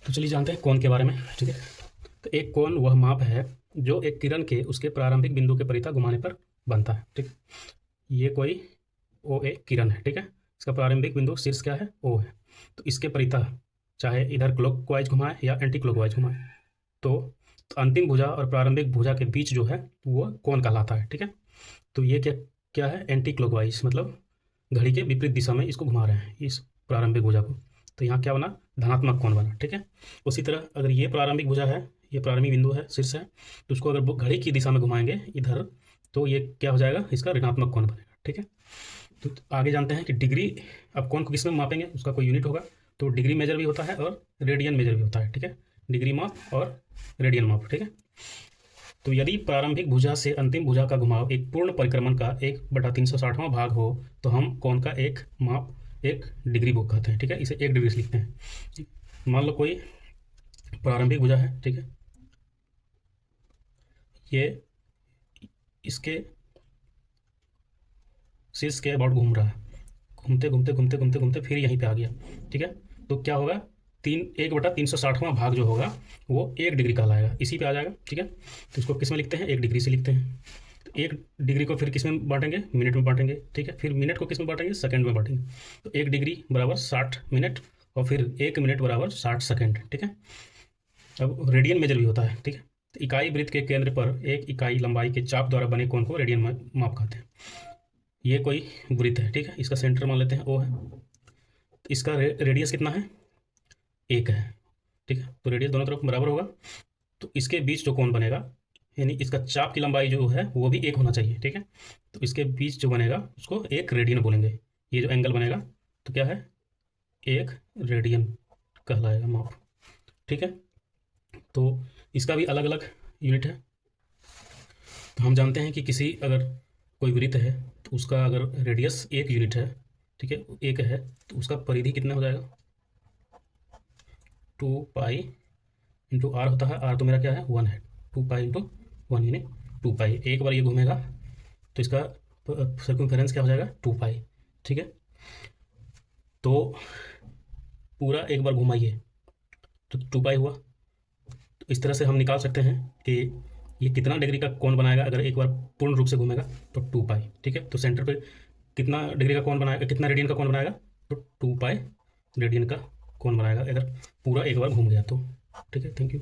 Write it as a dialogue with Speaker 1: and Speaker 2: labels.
Speaker 1: तो चलिए जानते हैं कोण के बारे में। ठीक है, तो एक कोण वह माप है जो एक किरण के उसके प्रारंभिक बिंदु के परितः घुमाने पर बनता है। ठीक, ये कोई ओ ए किरण है। ठीक है, इसका प्रारंभिक बिंदु शीर्ष क्या है, ओ है। तो इसके परितः चाहे इधर क्लॉकवाइज घुमाए या एंटी क्लॉकवाइज घुमाए, तो अंतिम भुजा और प्रारंभिक भुजा के बीच जो है वो कोण कहलाता है। ठीक है, तो ये क्या क्या है, एंटी क्लॉकवाइज, मतलब घड़ी के विपरीत दिशा में इसको घुमा रहे हैं, इस प्रारंभिक भुजा को। तो यहाँ क्या बना, धनात्मक कोण बना। ठीक है, उसी तरह अगर ये प्रारंभिक भुजा है, ये प्रारंभिक बिंदु है, शीर्ष है, तो उसको अगर घड़ी की दिशा में घुमाएंगे इधर, तो ये क्या हो जाएगा, इसका ऋणात्मक कोण बनेगा। ठीक है, तो आगे जानते हैं कि डिग्री, अब कोण को किस में मापेंगे, उसका कोई यूनिट होगा। तो डिग्री मेजर भी होता है और रेडियन मेजर भी होता है। ठीक है, डिग्री माप और रेडियन माप। ठीक है, तो यदि प्रारंभिक भुजा से अंतिम भुजा का घुमाव एक पूर्ण परिक्रमण का 1/360वां भाग हो, तो हम कोण का एक माप एक डिग्री बुक कहते हैं। ठीक है, इसे 1 डिग्री से लिखते हैं। मान लो कोई प्रारंभिक भुजा है। ठीक है, ये इसके शीर्ष के अबाउट घूम रहा है, घूमते घूमते घूमते घूमते घूमते फिर यहीं पे आ गया। ठीक है, तो क्या होगा, 1/360वां भाग जो होगा वो 1 डिग्री कहलाएगा, इसी पे आ जाएगा। ठीक है, तो इसको किस में लिखते हैं, 1 डिग्री से लिखते हैं। तो 1 डिग्री को फिर किस में बांटेंगे, मिनट में बांटेंगे। ठीक है, फिर मिनट को किस में बांटेंगे, सेकंड में बांटेंगे। तो 1 डिग्री बराबर 60 मिनट और फिर 1 मिनट बराबर 60 सेकंड। ठीक है, अब रेडियन मेजर भी होता है। ठीक है, तो इकाई वृत्त के केंद्र पर 1 इकाई लंबाई के चाप द्वारा बने कोण को रेडियन माप कहते हैं। ये कोई वृत्त है। ठीक है, इसका सेंटर मान लेते हैं ओ है, तो इसका रेडियस कितना है, 1 है। ठीक है, तो रेडियस दोनों तरफ बराबर होगा, तो इसके बीच जो कोण बनेगा, यानी इसका चाप की लंबाई जो है वो भी 1 होना चाहिए। ठीक है, तो इसके बीच जो बनेगा उसको 1 रेडियन बोलेंगे। ये जो एंगल बनेगा तो क्या है, 1 रेडियन कहलाएगा माप। ठीक है, तो इसका भी अलग अलग यूनिट है। तो हम जानते हैं कि किसी अगर कोई वृत्त है तो उसका अगर रेडियस 1 यूनिट है, ठीक है, 1 है, तो उसका परिधि कितना हो जाएगा, 2 पाई इंटू आर होता है। आर तो मेरा क्या है, 1 है। 2 पाई इंटू 1 यानी 2 पाई। एक बार ये घूमेगा तो इसका सर्कमफेरेंस क्या हो जाएगा, 2 पाई। ठीक है, तो पूरा एक बार घुमाइए तो 2 पाई हुआ। तो इस तरह से हम निकाल सकते हैं कि ये कितना डिग्री का कोण बनाएगा अगर एक बार पूर्ण रूप से घूमेगा, तो 2 पाई। ठीक है, तो सेंटर पे कितना डिग्री का कोण बनाएगा, कितना रेडियन का कोण बनाएगा, तो 2 पाई रेडियन का कोण बनाएगा अगर पूरा एक बार घूम गया तो। ठीक है, थैंक यू।